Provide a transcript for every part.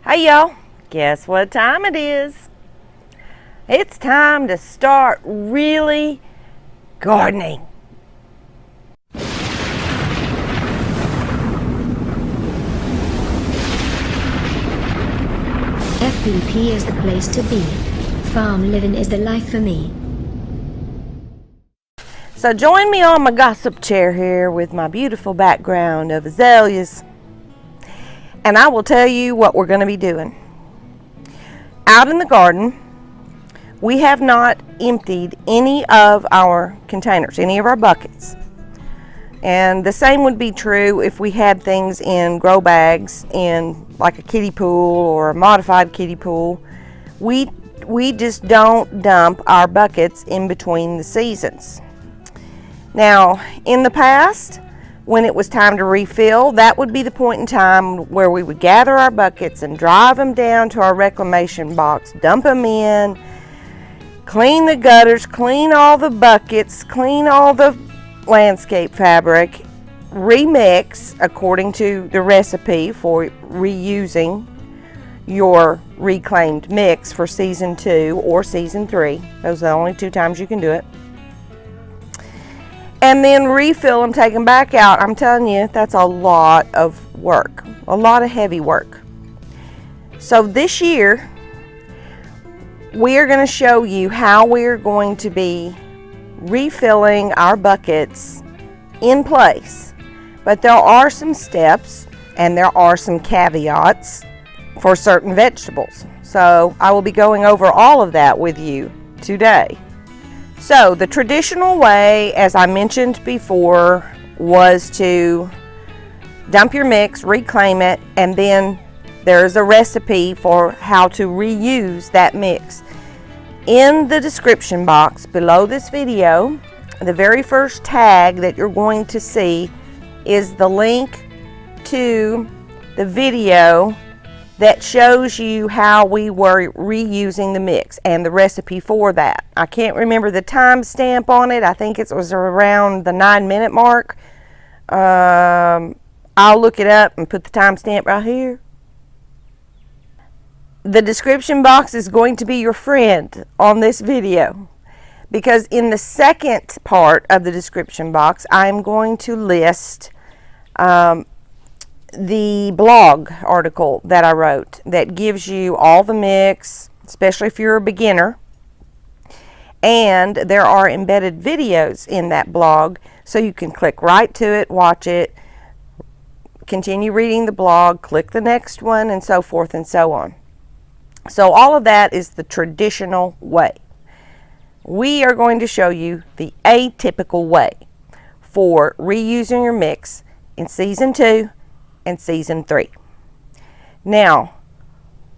Hey y'all, guess what time it is? It's time to start really gardening. FPP is the place to be. Farm living is the life for me. So join me on my gossip chair here with my beautiful background of azaleas, and I will tell you what we're going to be doing. Out in the garden, we have not emptied any of our containers, any of our buckets. And the same would be true if we had things in grow bags in like a kiddie pool or a modified kiddie pool. We just don't dump our buckets in between the seasons. Now, in the past, when it was time to refill, that would be the point in time where we would gather our buckets and drive them down to our reclamation box, dump them in, clean the gutters, clean all the buckets, clean all the landscape fabric, remix according to the recipe for reusing your reclaimed mix for season 2 or season 3. Those are the only 2 times you can do it. And then refill them, take them back out. I'm telling you, that's a lot of work, a lot of heavy work. So this year, we are going to show you how we're going to be refilling our buckets in place. But there are some steps and there are some caveats for certain vegetables. So I will be going over all of that with you today. So the traditional way, as I mentioned before, was to dump your mix, reclaim it, and then there's a recipe for how to reuse that mix. In the description box below this video, the very first tag that you're going to see is the link to the video that shows you how we were reusing the mix and the recipe for that. I can't remember the time stamp on it. I think it was around the 9-minute mark. I'll look it up and put the time stamp right here. The description box is going to be your friend on this video, because in the second part of the description box, I'm going to list the blog article that I wrote that gives you all the mix, especially if you're a beginner. And there are embedded videos in that blog, so you can click right to it, watch it, continue reading the blog, click the next one, and so forth and so on. So all of that is the traditional way. We are going to show you the atypical way for reusing your mix in season 2 and season 3. Now,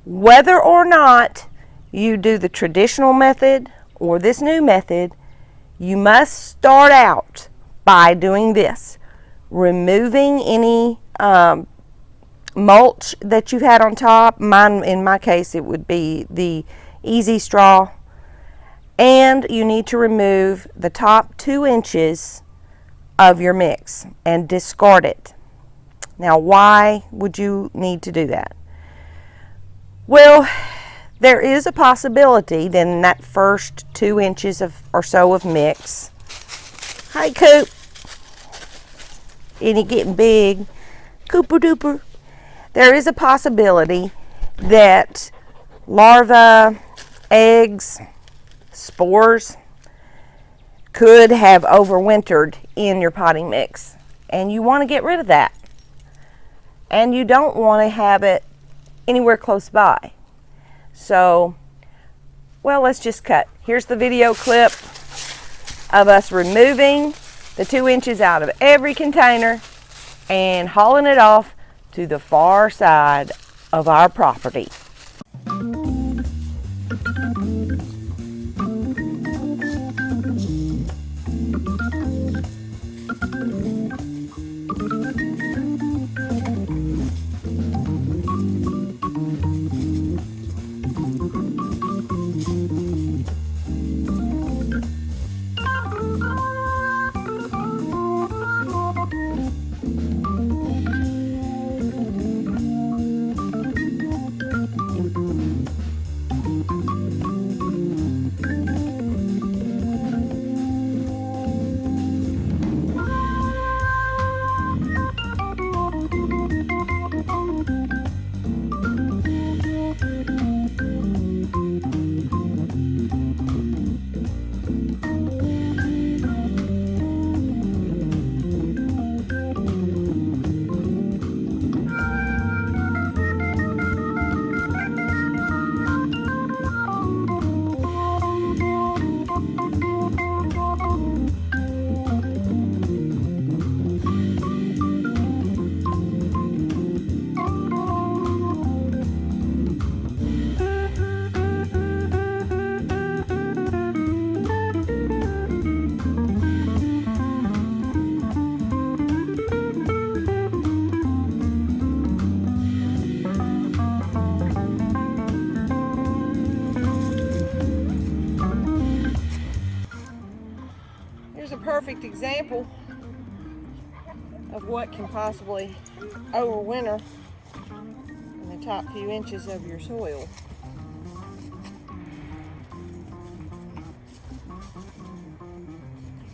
whether or not you do the traditional method or this new method, you must start out by doing this: removing any mulch that you've had on top. In my case, it would be the easy straw. And you need to remove the top 2 inches of your mix and discard it. Now, why would you need to do that? Well, there is a possibility that in that first 2 inches or so of mix, hi Coop, and you're getting big, Cooper Dooper, there is a possibility that larvae, eggs, spores could have overwintered in your potting mix, and you want to get rid of that. And you don't want to have it anywhere close by. So, well, let's just cut. Here's the video clip of us removing the 2 inches out of every container and hauling it off to the far side of our property. perfect example of what can possibly overwinter in the top few inches of your soil.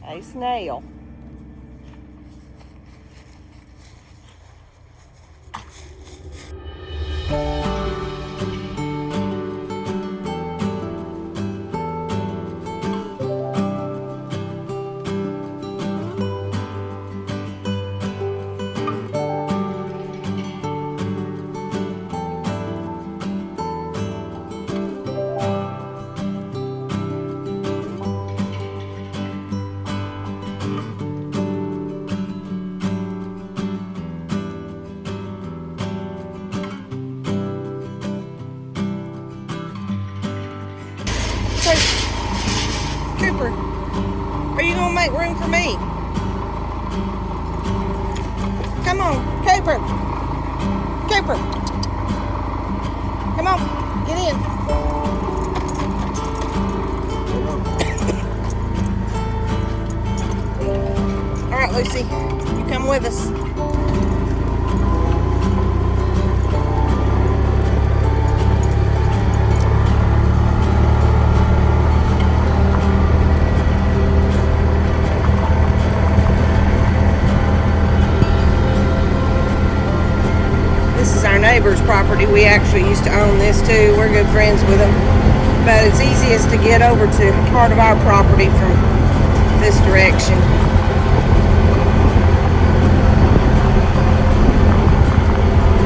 A snail. Hey, Cooper, are you gonna make room for me? Come on, Cooper. Cooper. Come on, get in. All right, Lucy, you come with us. This is our neighbor's property. We actually used to own this too. We're good friends with them. But it's easiest to get over to part of our property from this direction.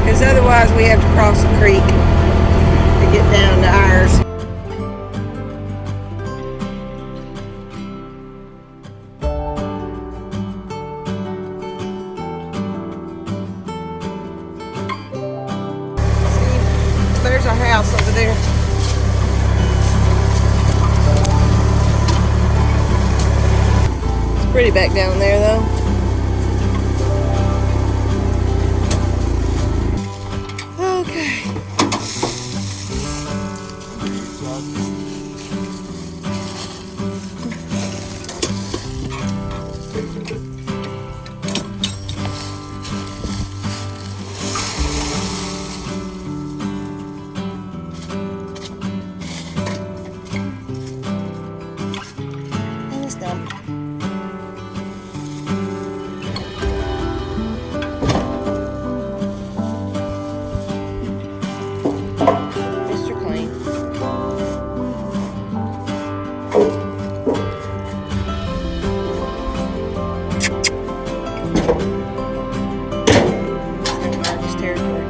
Because otherwise we have to cross the creek to get down to ours. There's our house over there. It's pretty back down there though. Okay.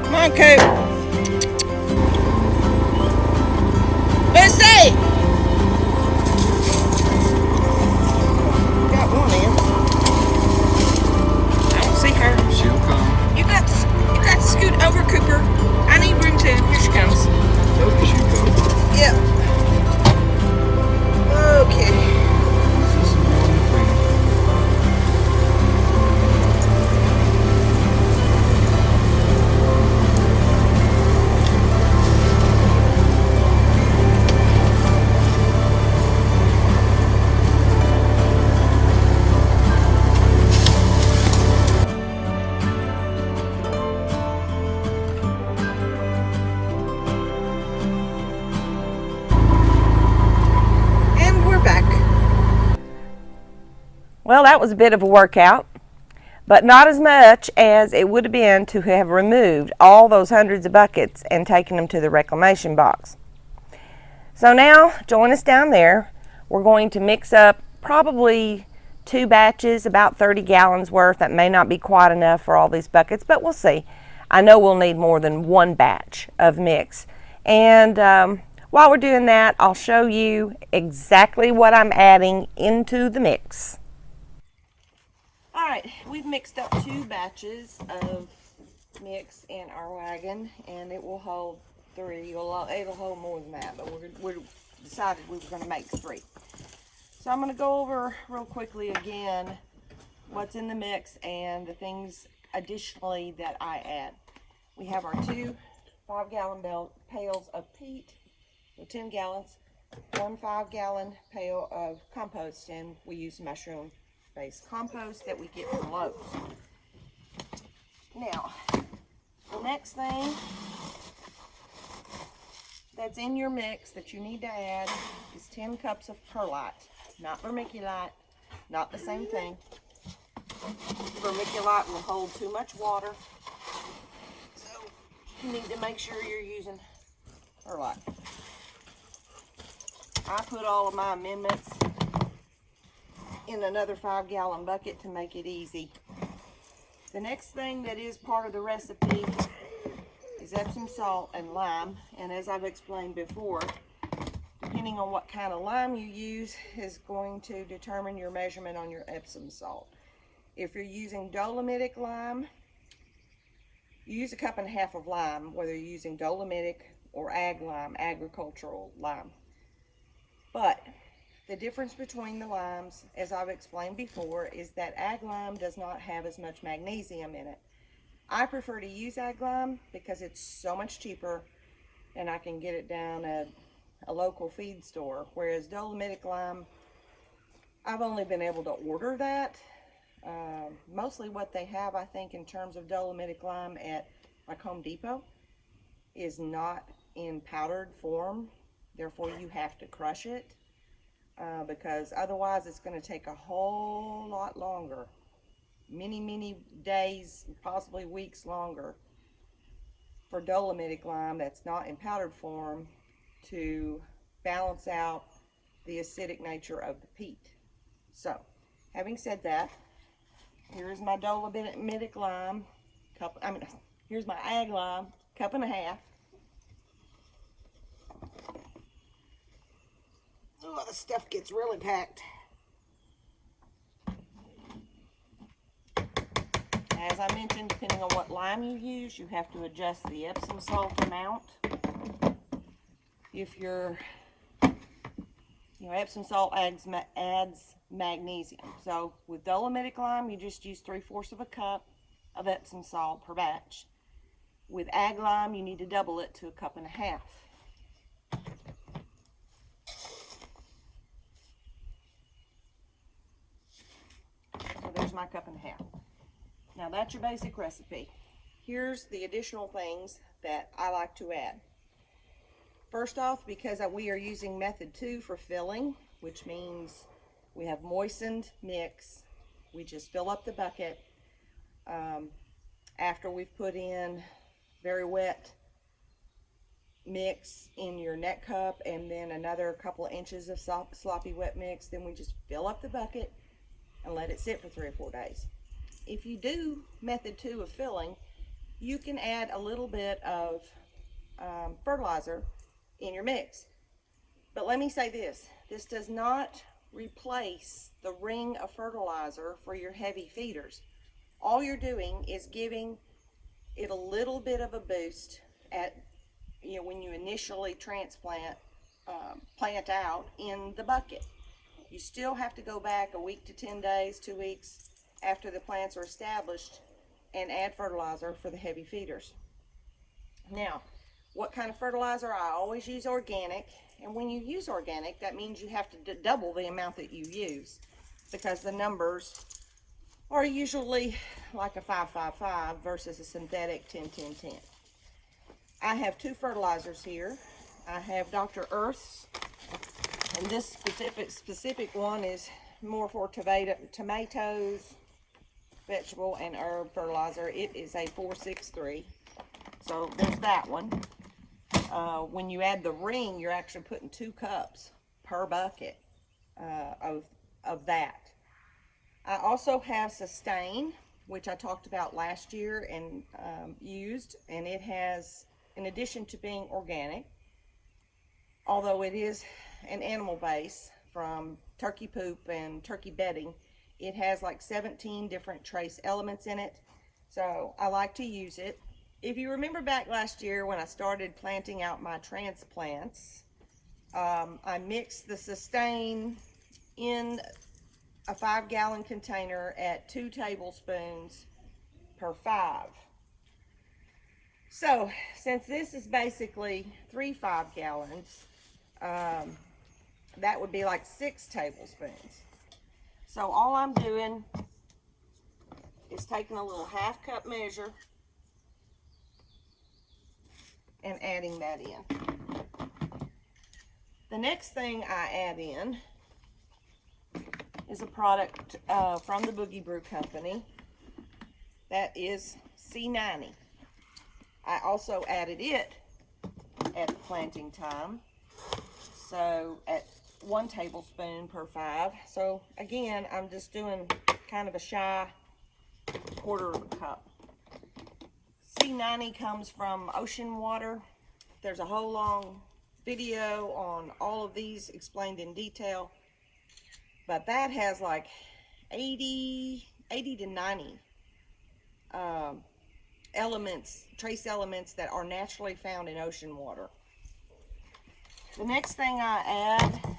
Come on, Coop. Lucy! Got one in. I don't see her. She'll come. You got to scoot over, Cooper. I need room too. Here she comes. Told you she'd come. Yep. Okay. This is some morning food. Well, that was a bit of a workout, but not as much as it would have been to have removed all those hundreds of buckets and taken them to the reclamation box. So now, join us down there. We're going to mix up probably 2 batches, about 30 gallons worth. That may not be quite enough for all these buckets, but we'll see. I know we'll need more than 1 batch of mix. And while we're doing that, I'll show you exactly what I'm adding into the mix. Alright, we've mixed up 2 batches of mix in our wagon, and it will hold 3. It'll hold more than that, but we decided we were going to make 3. So I'm going to go over real quickly again what's in the mix and the things additionally that I add. We have our 2 5-gallon pails of peat, so 10 gallons, 1 5-gallon pail of compost, and we use mushroom based compost that we get from Lowe's. Now, the next thing that's in your mix that you need to add is 10 cups of perlite, not vermiculite, not the same thing. Vermiculite will hold too much water, so you need to make sure you're using perlite. I put all of my amendments in another 5-gallon bucket to make it easy. The next thing that is part of the recipe is Epsom salt and lime, and as I've explained before, depending on what kind of lime you use is going to determine your measurement on your Epsom salt. If you're using dolomitic lime, you use 1.5 cups of lime, whether you're using dolomitic or ag lime, agricultural lime. But the difference between the limes, as I've explained before, is that ag lime does not have as much magnesium in it. I prefer to use ag lime because it's so much cheaper and I can get it down at a local feed store, whereas dolomitic lime, I've only been able to order that. Mostly what they have, I think, in terms of dolomitic lime at like Home Depot is not in powdered form. Therefore, you have to crush it because otherwise it's going to take a whole lot longer, many days, possibly weeks longer, for dolomitic lime that's not in powdered form to balance out the acidic nature of the peat. So, having said that, here's my dolomitic lime here's my ag lime, 1.5 cups. Oh, the stuff gets really packed. As I mentioned, depending on what lime you use, you have to adjust the Epsom salt amount. If your Epsom salt adds magnesium. So with dolomitic lime, you just use 3/4 cup of Epsom salt per batch. With ag lime, you need to double it to 1.5 cups. So there's my 1.5 cups. Now that's your basic recipe. Here's the additional things that I like to add. First off, because we are using method 2 for filling, which means we have moistened mix, we just fill up the bucket after we've put in very wet mix in your net cup and then another couple of inches of sloppy wet mix. Then we just fill up the bucket and let it sit for 3 or 4 days. If you do method 2 of filling, you can add a little bit of fertilizer in your mix. But let me say this does not replace the ring of fertilizer for your heavy feeders. All you're doing is giving it a little bit of a boost at when you initially plant out in the bucket. You still have to go back a week to 10 days, 2 weeks after the plants are established and add fertilizer for the heavy feeders. Now, what kind of fertilizer? I always use organic, and when you use organic, that means you have to double the amount that you use because the numbers are usually like a 5-5-5 versus a synthetic 10-10-10. I have 2 fertilizers here. I have Dr. Earth's, and this specific one is more for tomatoes, vegetable and herb fertilizer. It is a 463. So there's that one. When you add the ring, you're actually putting 2 cups per bucket of that. I also have Sustain, which I talked about last year and used, and it has, in addition to being organic, although it is an animal base from turkey poop and turkey bedding, it has like 17 different trace elements in it, so I like to use it. If you remember back last year when I started planting out my transplants, I mixed the Sustain in a 5-gallon container at 2 tablespoons per 5. So since this is basically 3 5-gallons, that would be like 6 tablespoons. So all I'm doing is taking a little 1/2 cup measure and adding that in. The next thing I add in is a product from the Boogie Brew Company. That is C90. I also added it at planting time, so at 1 tablespoon per 5. So again, I'm just doing kind of a shy 1/4 of a cup. C90 comes from ocean water. There's a whole long video on all of these explained in detail, but that has like 80 to 90 elements, trace elements that are naturally found in ocean water. The next thing I add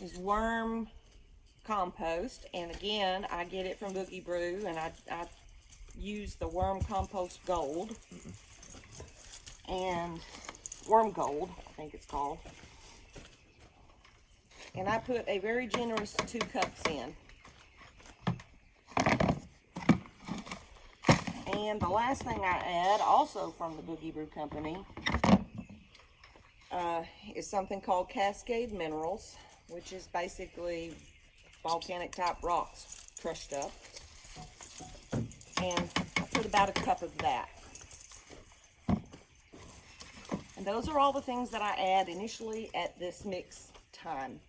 is worm compost, and again, I get it from Boogie Brew, and I use the worm compost gold, and worm gold, I think it's called. And I put a very generous 2 cups in. And the last thing I add, also from the Boogie Brew Company, is something called Cascade Minerals, which is basically volcanic type rocks crushed up. And I put about 1 cup of that. And those are all the things that I add initially at this mix time.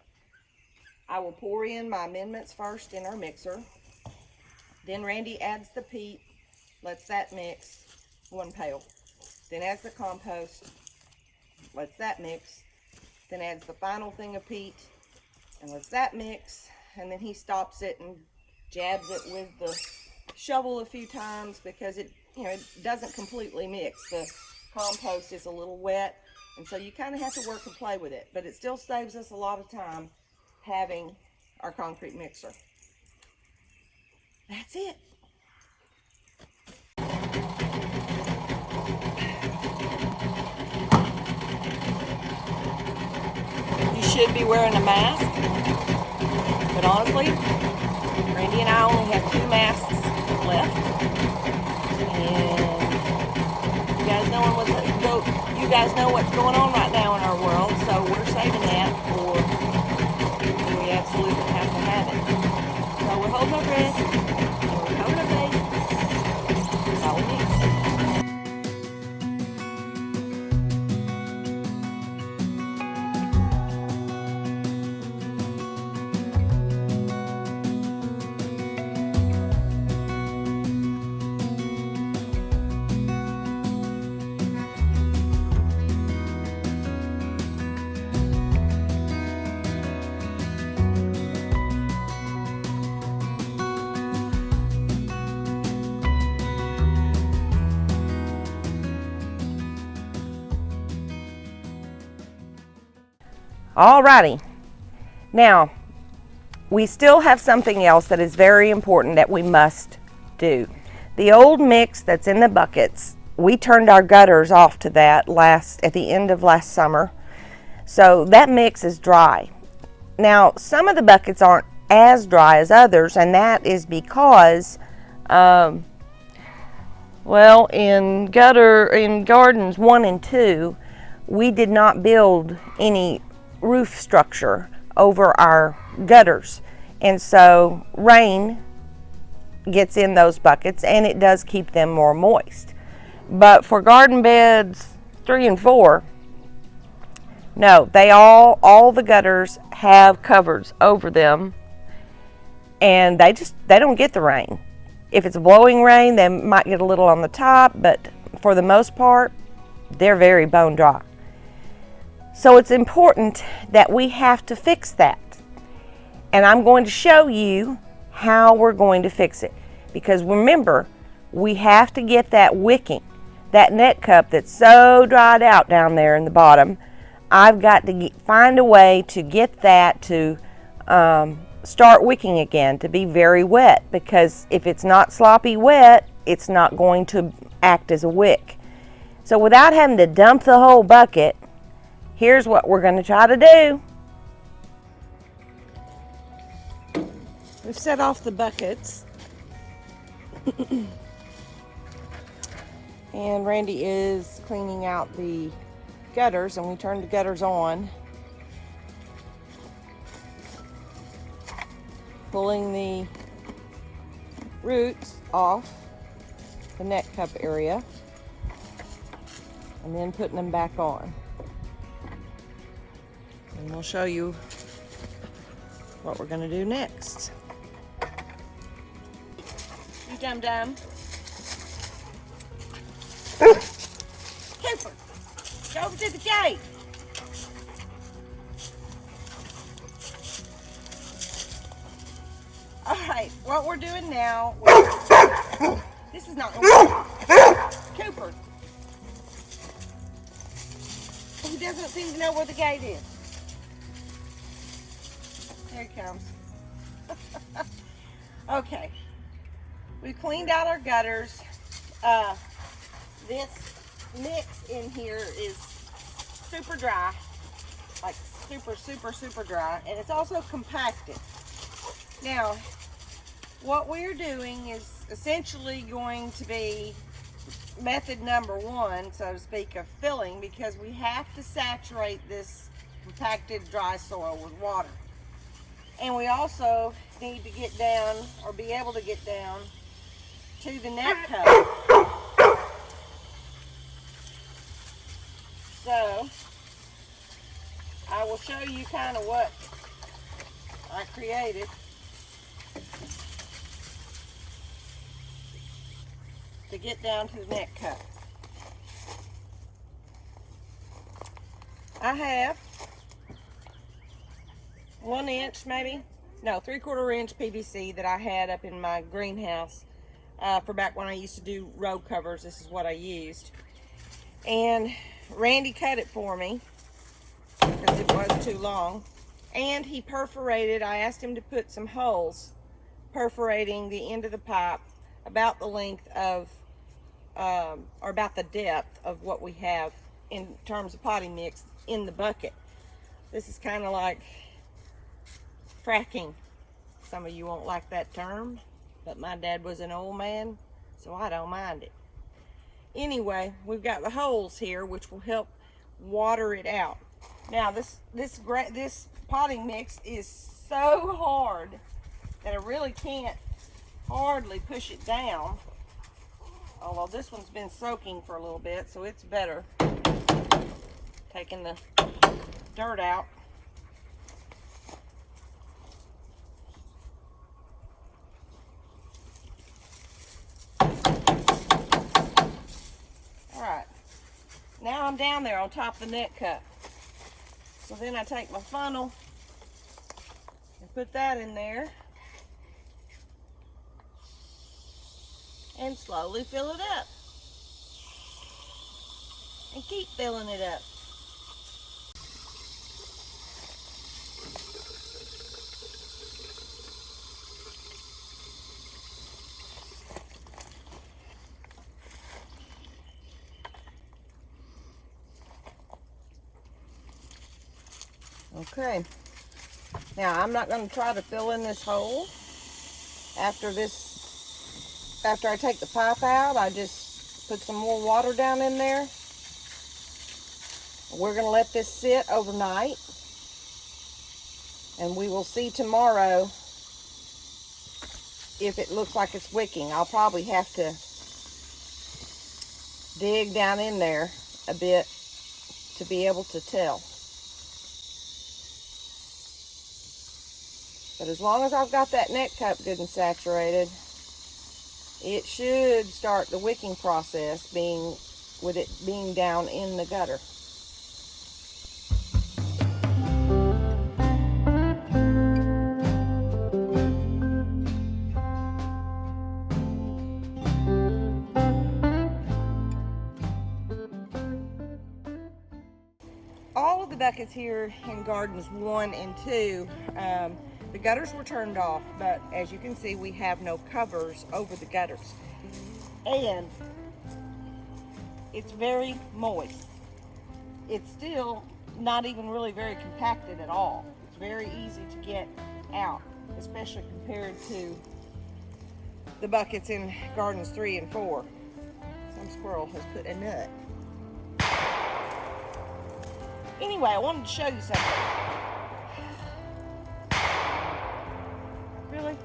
I will pour in my amendments first in our mixer. Then Randy adds the peat, lets that mix 1 pail. Then adds the compost, lets that mix. Then adds the final thing of peat and lets that mix. And then he stops it and jabs it with the shovel a few times because it doesn't completely mix. The compost is a little wet, and so you kind of have to work and play with it, but it still saves us a lot of time having our concrete mixer. That's it. You should be wearing a mask, but honestly, Randy and I only have 2 masks left, and you guys know what's going on right now in our world, so we're saving that for when we absolutely have to have it. So we're holding our breath, and we're covering our face. That's all we need. Alrighty, now we still have something else that is very important that we must do. The old mix that's in the buckets, we turned our gutters off to that at the end of last summer, so that mix is dry. Now some of the buckets aren't as dry as others, and that is because in gardens 1 and 2, we did not build any roof structure over our gutters, and so rain gets in those buckets and it does keep them more moist. But for garden beds 3 and 4, no, all the gutters have covers over them, and they don't get the rain. If it's blowing rain, they might get a little on the top, but for the most part, they're very bone dry. So it's important that we have to fix that. And I'm going to show you how we're going to fix it. Because remember, we have to get that wicking, that net cup that's so dried out down there in the bottom. I've got to find a way to get that to start wicking again, to be very wet. Because if it's not sloppy wet, it's not going to act as a wick. So without having to dump the whole bucket, here's what we're going to try to do. We've set off the buckets. And Randy is cleaning out the gutters, and we turned the gutters on. Pulling the roots off the net cup area and then putting them back on. And we'll show you what we're going to do next. You dum-dum. Cooper, go over to the gate. All right, what we're doing now, this is not going to work. Cooper. He doesn't seem to know where the gate is. Here he comes. Okay. We cleaned out our gutters. This mix in here is super dry. Like super dry. And it's also compacted. Now, what we're doing is essentially going to be method number one, so to speak, of filling, because we have to saturate this compacted dry soil with water. And we also need to get down, or be able to get down, to the net cup. So, I will show you kind of what I created. To get down to the net cup. I have 1 inch, maybe, no, 3/4 inch PVC that I had up in my greenhouse for back when I used to do row covers. This is what I used. And Randy cut it for me because it was too long. And he perforated, I asked him to put some holes perforating the end of the pipe about the length of, or about the depth of what we have in terms of potting mix in the bucket. This is kind of like fracking. Some of you won't like that term, but my dad was an old man, so I don't mind it. Anyway, we've got the holes here, which will help water it out. Now, this potting mix is so hard that I really can't hardly push it down. Although this one's been soaking for a little bit, so it's better. Taking the dirt out. Alright, now I'm down there on top of the net cup. So then I take my funnel and put that in there and slowly fill it up. And keep filling it up. Okay, now I'm not going to try to fill in this hole. After I take the pipe out, I just put some more water down in there. We're going to let this sit overnight, and we will see tomorrow if it looks like it's wicking. I'll probably have to dig down in there a bit to be able to tell. But as long as I've got that net cup good and saturated, it should start the wicking process, with it being down in the gutter. All of the buckets here in gardens 1 and 2, the gutters were turned off, but as you can see, we have no covers over the gutters. And it's very moist. It's still not even really very compacted at all. It's very easy to get out. especially compared to the buckets in gardens 3 and 4. Some squirrel has put a nut. Anyway, I wanted to show you something. Really?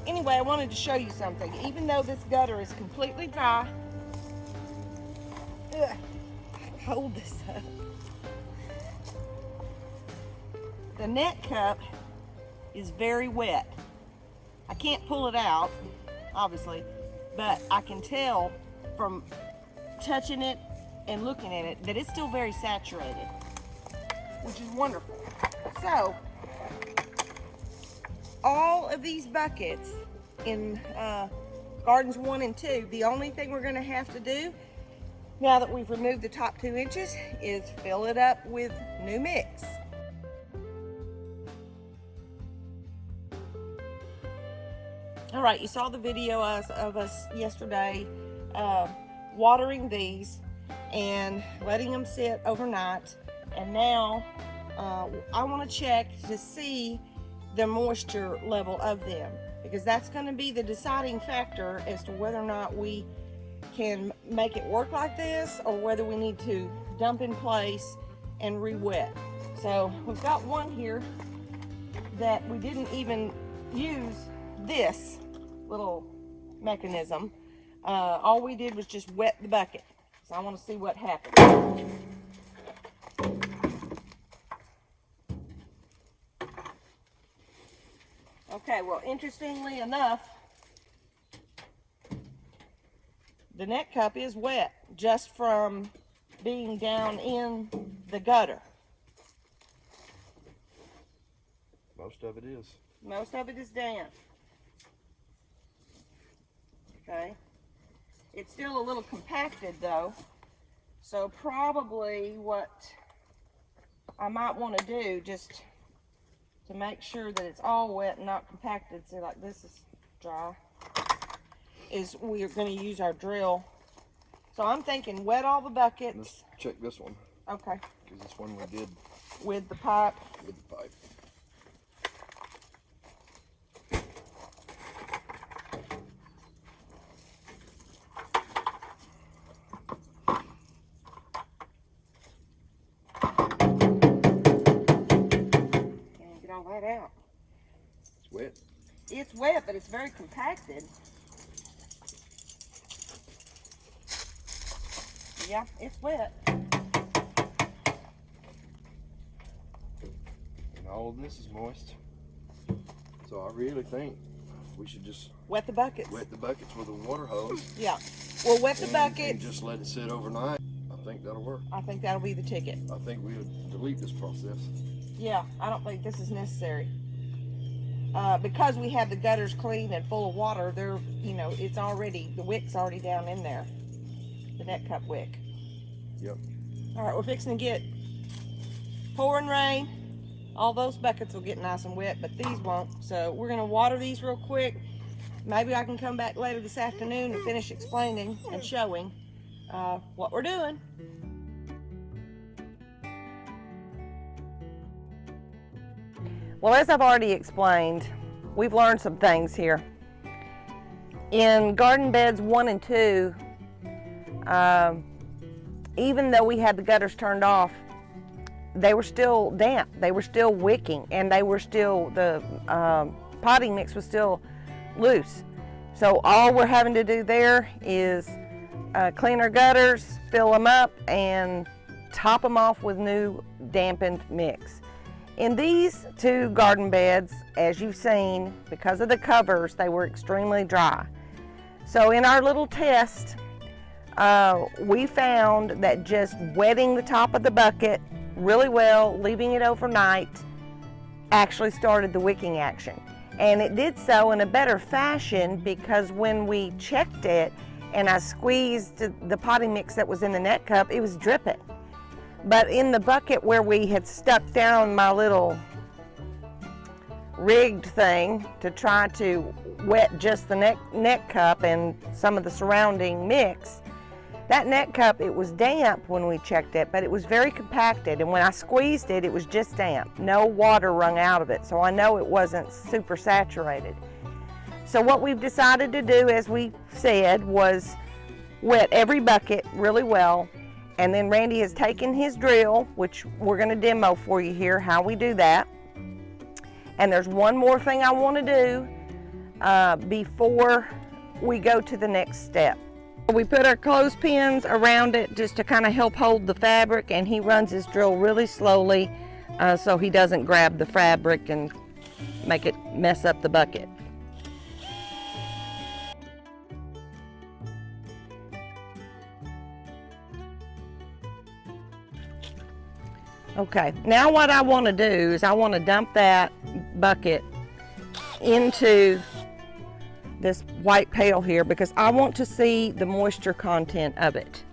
Anyway, I wanted to show you something. Even though this gutter is completely dry, hold this up. The net cup is very wet. I can't pull it out, obviously, but I can tell from touching it and looking at it that it's still very saturated, which is wonderful. So, all of these buckets in gardens 1 and 2, the only thing we're going to have to do now that we've removed the top 2 inches is fill it up with new mix. All right, you saw the video of us yesterday watering these and letting them sit overnight, and now I want to check to see the moisture level of them, because that's going to be the deciding factor as to whether or not we can make it work like this or whether we need to dump in place and re-wet. So we've got one here that we didn't even use this little mechanism. All we did was just wet the bucket. So I want to see what happens. Okay, well, interestingly enough, the net cup is wet just from being down in the gutter. Most of it is. Most of it is damp. Okay. It's still a little compacted though, so probably what I might want to do, just to make sure that it's all wet and not compacted, see, like this is dry, is we're going to use our drill. So I'm thinking wet all the buckets. Let's check this one. Okay. Because this one we did With the pipe. with the pipe. Can't get all that out. It's wet. It's wet, but it's very compacted. Yeah, it's wet. And all of this is moist. So I really think we should just Wet the buckets. wet the buckets with a water hose. Yeah. Well, wet the and buckets. just let it sit overnight. I think that'll work. I think that'll be the ticket. I think we'll delete this process. Yeah, I don't think this is necessary. Because we have the gutters clean and full of water, they're, you know, it's already, the wick's already down in there. The net cup wick. Yep. All right, we're fixing to get pouring rain. All those buckets will get nice and wet, but these won't. So we're gonna water these real quick. Maybe I can come back later this afternoon and finish explaining and showing what we're doing. Well, as I've already explained, we've learned some things here. In garden beds 1 and 2, even though we had the gutters turned off, they were still damp. They were still wicking, and they were still, the potting mix was still loose. So all we're having to do there is clean our gutters, fill them up, and top them off with new dampened mix. In these 2 garden beds, as you've seen, because of the covers, they were extremely dry. So in our little test, we found that just wetting the top of the bucket really well, leaving it overnight, actually started the wicking action. And it did so in a better fashion, because when we checked it and I squeezed the potting mix that was in the net cup, it was dripping. But in the bucket where we had stuck down my little rigged thing to try to wet just the net cup and some of the surrounding mix, That net cup, it was damp when we checked it, but it was very compacted, and when I squeezed it, it was just damp. No water wrung out of it, so I know it wasn't super saturated. So what we've decided to do, as we said, was wet every bucket really well, and then Randy has taken his drill, which we're going to demo for you here how we do that. And there's one more thing I want to do before we go to the next step. We put our clothespins around it just to kind of help hold the fabric, and he runs his drill really slowly so he doesn't grab the fabric and make it mess up the bucket. Okay, now what I want to do is I want to dump that bucket into this white pail here because I want to see the moisture content of it.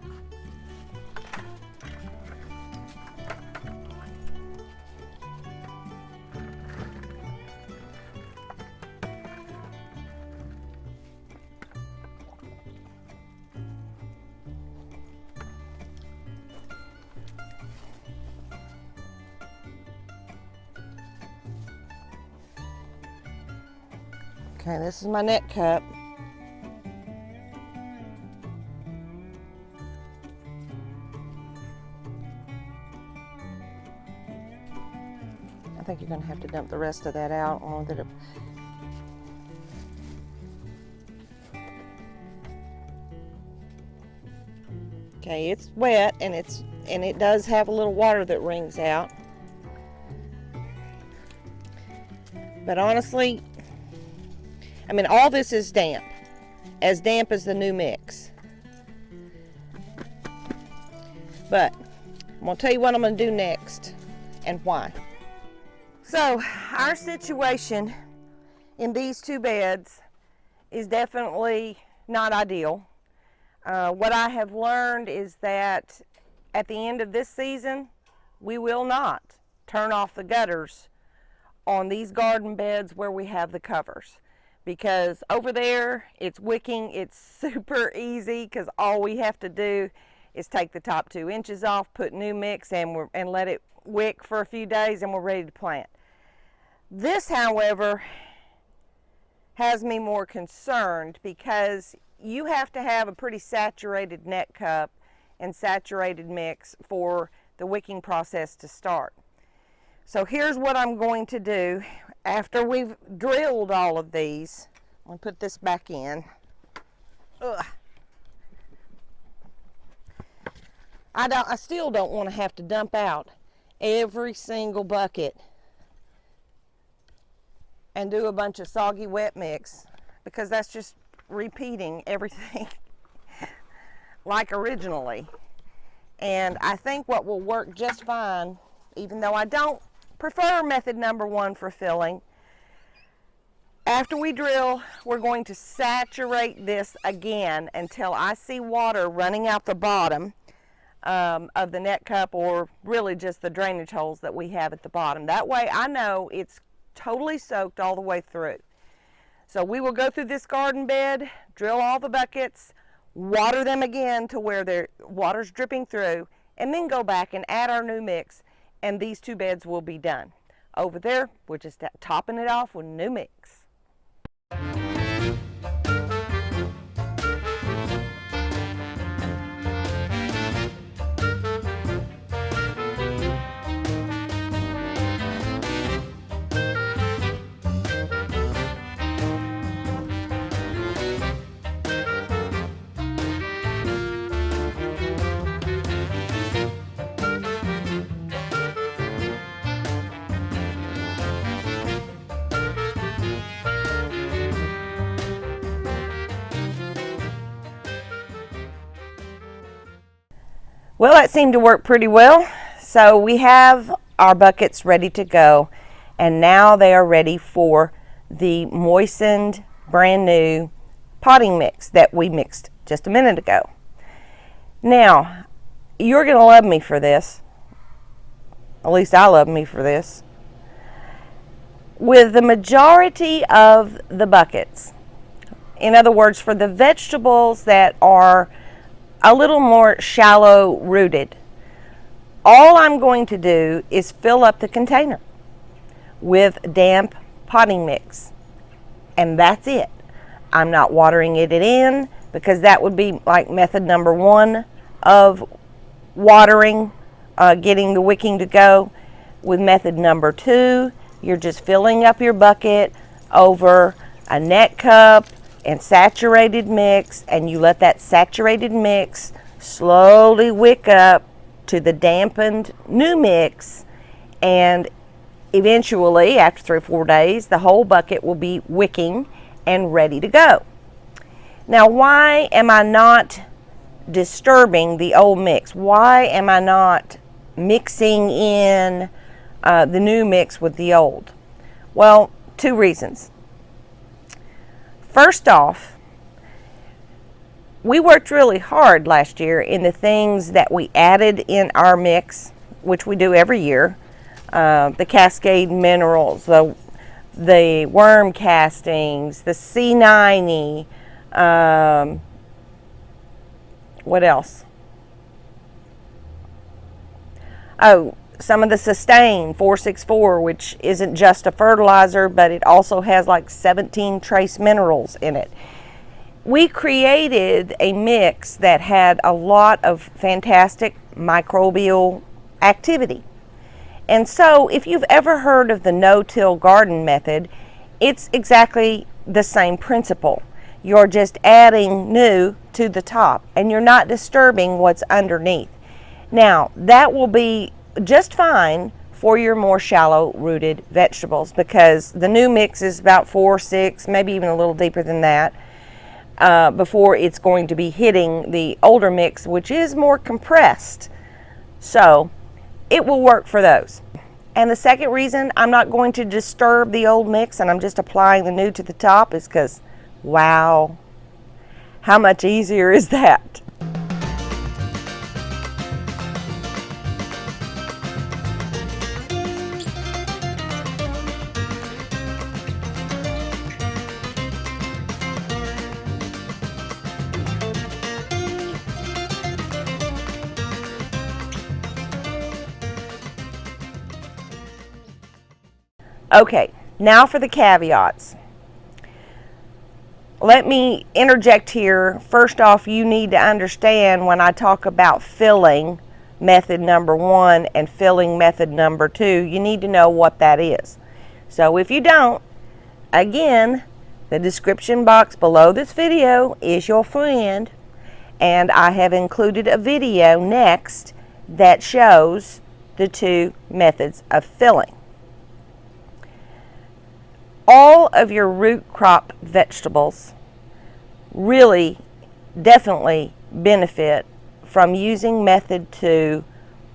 Okay, this is my net cup. I think you're going to have to dump the rest of that out on that. Okay, it's wet and it does have a little water that wrings out. But honestly, I mean, all this is damp as the new mix. But I'm gonna tell you what I'm gonna do next and why. So our situation in these two beds is definitely not ideal. What I have learned is that at the end of this season, we will not turn off the gutters on these garden beds where we have the covers. Because over there, it's wicking, it's super easy because all we have to do is take the top 2 inches off, put new mix and let it wick for a few days and we're ready to plant. This, however, has me more concerned because you have to have a pretty saturated net cup and saturated mix for the wicking process to start. So here's what I'm going to do. After we've drilled all of these, I'm going to put this back in. Ugh. I still don't want to have to dump out every single bucket and do a bunch of soggy wet mix because that's just repeating everything like originally. And I think what will work just fine, even though I don't prefer method number 1 for filling. After we drill, we're going to saturate this again until I see water running out the bottom of the net cup, or really just the drainage holes that we have at the bottom. That way I know it's totally soaked all the way through. So we will go through this garden bed, drill all the buckets, water them again to where the water's dripping through, and then go back and add our new mix, and these 2 beds will be done. Over there, we're just topping it off with new mix. Well, that seemed to work pretty well. So we have our buckets ready to go, and now they are ready for the moistened, brand new potting mix that we mixed just a minute ago. Now, you're going to love me for this. At least I love me for this. With the majority of the buckets, in other words, for the vegetables that are a little more shallow rooted. All I'm going to do is fill up the container with damp potting mix, and that's it. I'm not watering it in, because that would be like method number 1 of watering, getting the wicking to go. With method number 2, you're just filling up your bucket over a net cup and saturated mix, and you let that saturated mix slowly wick up to the dampened new mix, and eventually after 3 or 4 days the whole bucket will be wicking and ready to go. Now, why am I not disturbing the old mix? Why am I not mixing in the new mix with the old? Well, 2 reasons. First off, we worked really hard last year in the things that we added in our mix, which we do every year. The Cascade minerals, the worm castings, the C90, what else? Oh, some of the Sustain 464, which isn't just a fertilizer, but it also has like 17 trace minerals in it. We created a mix that had a lot of fantastic microbial activity. And so if you've ever heard of the no-till garden method, it's exactly the same principle. You're just adding new to the top, and you're not disturbing what's underneath. Now, that will be just fine for your more shallow rooted vegetables, because the new mix is about 4, 6, maybe even a little deeper than that, before it's going to be hitting the older mix, which is more compressed. So it will work for those. And the second reason I'm not going to disturb the old mix and I'm just applying the new to the top is because, wow, how much easier is that? Okay, now for the caveats. Let me interject here. First off, you need to understand when I talk about filling method number 1 and filling method number 2, you need to know what that is. So if you don't, again, the description box below this video is your friend, and I have included a video next that shows the 2 methods of filling. All of your root crop vegetables really definitely benefit from using method 2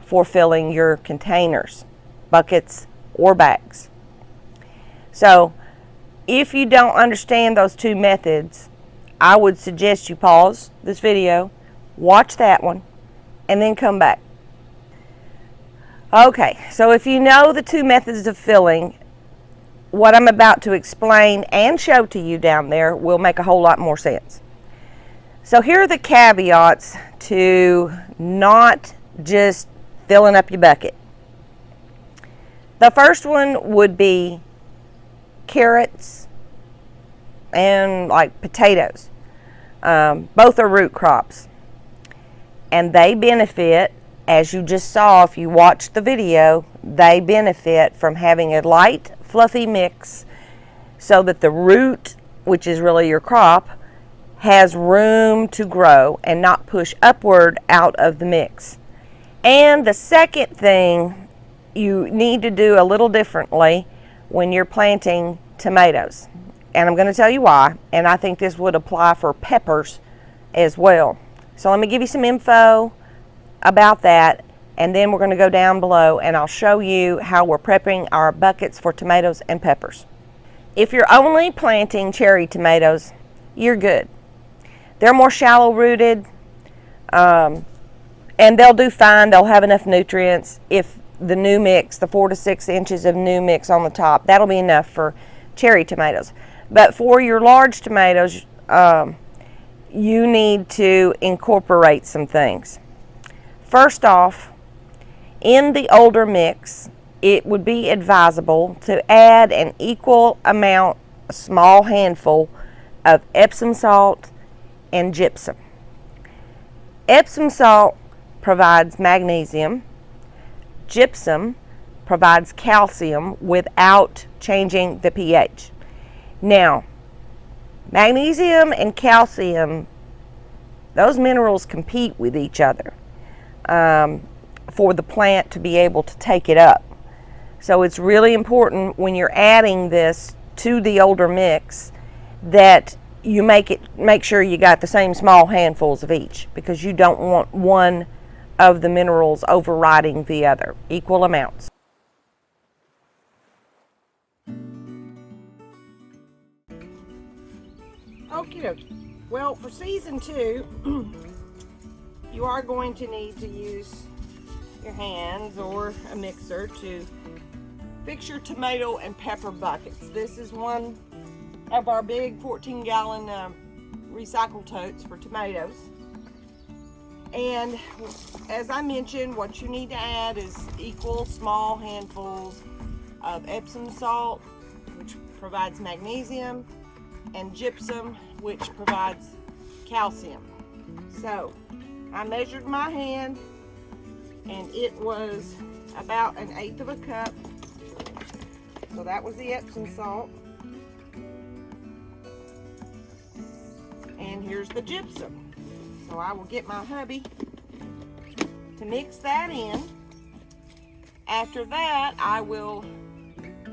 for filling your containers, buckets, or bags. So if you don't understand those 2 methods, I would suggest you pause this video, watch that one, and then come back. Okay, so if you know the 2 methods of filling, what I'm about to explain and show to you down there will make a whole lot more sense. So here are the caveats to not just filling up your bucket. The first one would be carrots and like potatoes. Both are root crops, and they benefit, as you just saw if you watched the video, they benefit from having a light fluffy mix so that the root, which is really your crop, has room to grow and not push upward out of the mix. And the second thing you need to do a little differently when you're planting tomatoes, and I'm going to tell you why, and I think this would apply for peppers as well. So let me give you some info about that, and then we're going to go down below and I'll show you how we're prepping our buckets for tomatoes and peppers. If you're only planting cherry tomatoes, you're good. They're more shallow rooted, and they'll do fine. They'll have enough nutrients. If the new mix, the 4 to 6 inches of new mix on the top, that'll be you need to incorporate some things. First off, in the older mix, it would be advisable to add an equal amount, a small handful of Epsom salt and gypsum. Epsom salt provides magnesium. Gypsum provides calcium without changing the pH. Now, magnesium and calcium, those minerals compete with each other for the plant to be able to take it up. So it's really important when you're adding this to the older mix that you make sure you got the same small handfuls of each, because you don't want one of the minerals overriding the other. Equal amounts. Okay, well, for season 2, you are going to need to use your hands or a mixer to fix your tomato and pepper buckets. This is one of our big 14-gallon recycle totes for tomatoes. And as I mentioned, what you need to add is equal small handfuls of Epsom salt, which provides magnesium, and gypsum, which provides calcium. So I measured my hand, and it was about 1/8 of a cup. So that was the Epsom salt. And here's the gypsum. So I will get my hubby to mix that in. After that, I will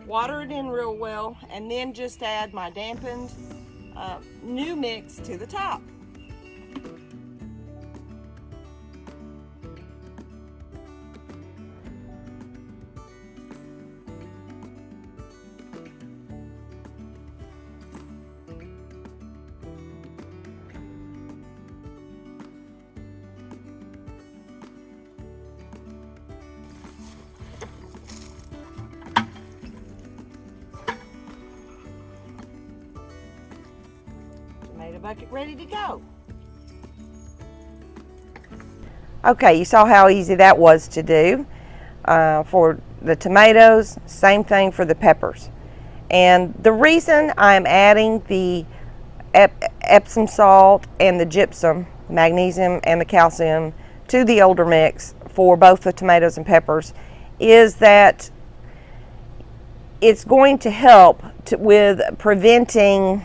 water it in real well and then just add my dampened new mix to the top. Tomato bucket ready to go. Okay, you saw how easy that was to do. For the tomatoes, same thing for the peppers. And the reason I'm adding the Epsom salt and the gypsum, magnesium and the calcium, to the older mix for both the tomatoes and peppers is that it's going to help with preventing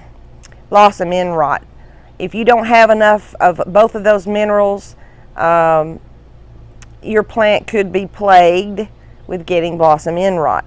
blossom end rot. If you don't have enough of both of those minerals, your plant could be plagued with getting blossom end rot.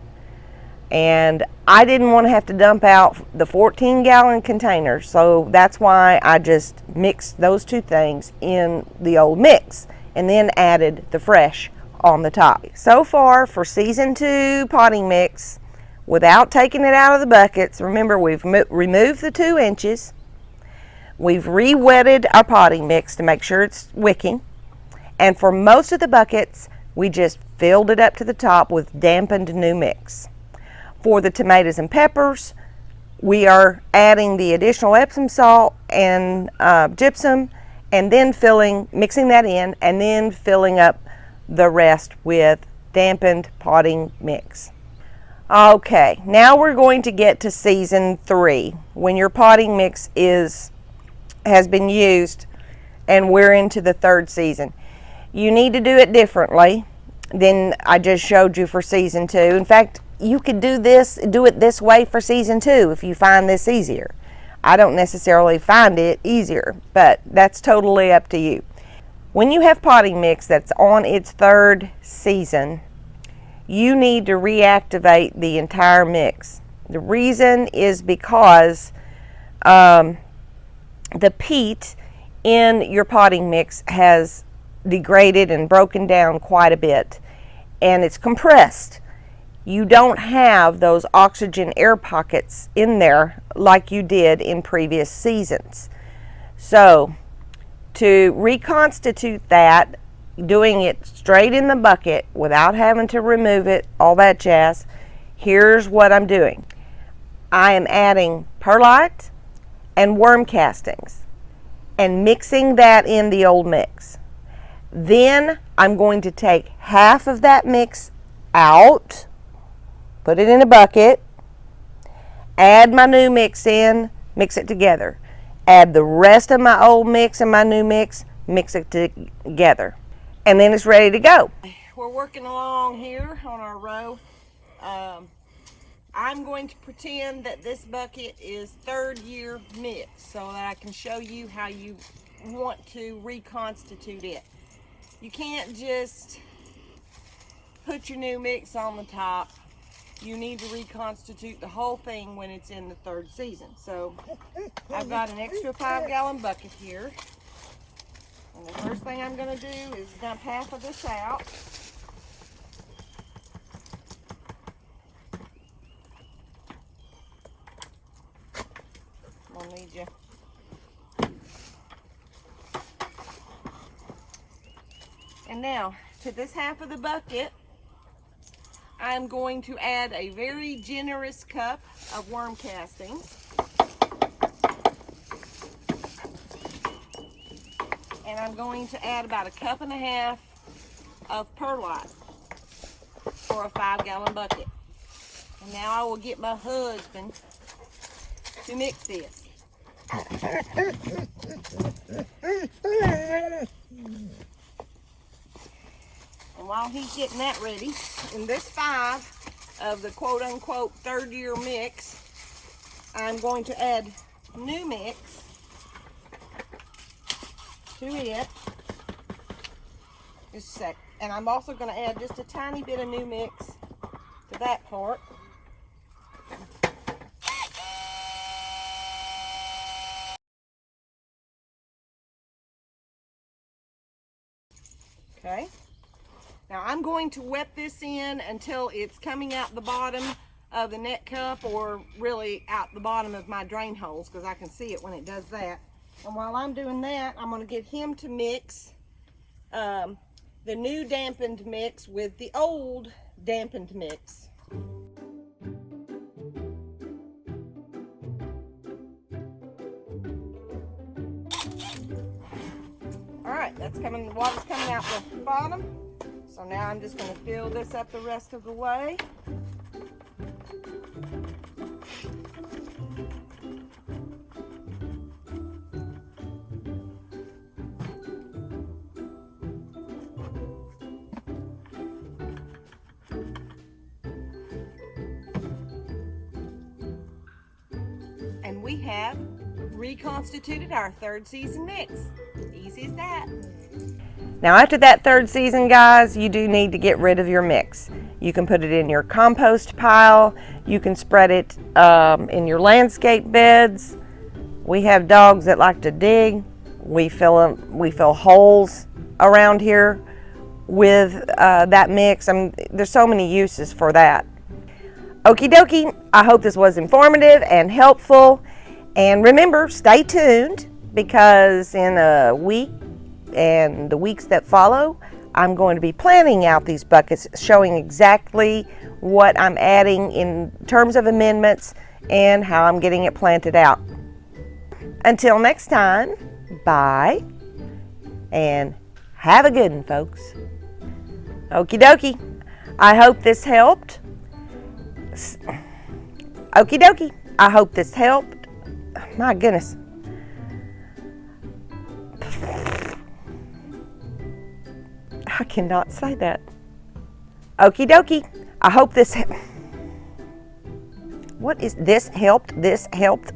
And I didn't want to have to dump out the 14-gallon container, so that's why I just mixed those two things in the old mix and then added the fresh on the top. So far for season 2 potting mix, without taking it out of the buckets, remember we've removed the 2 inches, we've re-wetted our potting mix to make sure it's wicking, and for most of the buckets we just filled it up to the top with dampened new mix. For the tomatoes and peppers, we are adding the additional Epsom salt and gypsum, and then mixing that in, and then filling up the rest with dampened potting mix. Okay, now we're going to get to season 3, when your potting mix has been used and we're into the 3rd season. You need to do it differently than I just showed you for season 2. In fact, you could do it this way for season 2 if you find this easier. I don't necessarily find it easier, but that's totally up to you. When you have potting mix that's on its 3rd season, you need to reactivate the entire mix. The reason is because the peat in your potting mix has degraded and broken down quite a bit, and it's compressed. You don't have those oxygen air pockets in there like you did in previous seasons. So to reconstitute that, doing it straight in the bucket without having to remove it, all that jazz, here's what I'm doing. I am adding perlite and worm castings, and mixing that in the old mix. Then I'm going to take half of that mix out, put it in a bucket, add my new mix in, mix it together. Add the rest of my old mix and my new mix, mix it together. And then it's ready to go. We're working along here on our row. I'm going to pretend that this bucket is 3rd year mix so that I can show you how you want to reconstitute it. You can't just put your new mix on the top. You need to reconstitute the whole thing when it's in the 3rd season. So I've got an extra 5-gallon bucket here. And the first thing I'm going to do is dump half of this out. I'm going to need you. And now, to this half of the bucket, I'm going to add a very generous cup of worm castings. And I'm going to add about a 1.5 cups of perlite for a 5-gallon bucket. And now I will get my husband to mix this. And while he's getting that ready, in this 5 of the quote-unquote 3rd year mix, I'm going to add new mix to it. Just a sec. And I'm also going to add just a tiny bit of new mix to that part. Okay. Now I'm going to wet this in until it's coming out the bottom of the net cup, or really out the bottom of my drain holes, because I can see it when it does that. And while I'm doing that, I'm going to get him to mix the new dampened mix with the old dampened mix. Alright, that's coming, the water's coming out the bottom. So now I'm just going to fill this up the rest of the way. And we have reconstituted our 3rd season mix. Easy as that. Now after that 3rd season, guys, you do need to get rid of your mix. You can put it in your compost pile. You can spread it in your landscape beds. We have dogs that like to dig. We fill holes around here with that mix. There's so many uses for that. Okie dokie, I hope this was informative and helpful. And remember, stay tuned, because in a week and the weeks that follow, I'm going to be planning out these buckets, showing exactly what I'm adding in terms of amendments and how I'm getting it planted out. Until next time, bye, and have a good one, folks. Okie dokie, I hope this helped. Okie dokie, I hope this helped. My goodness. I cannot say that. Okie dokie, I hope this what is this helped? This helped?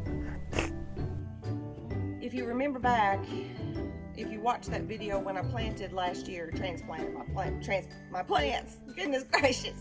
If you remember back, if you watched that video when I planted last year, transplanted my plants. Goodness gracious.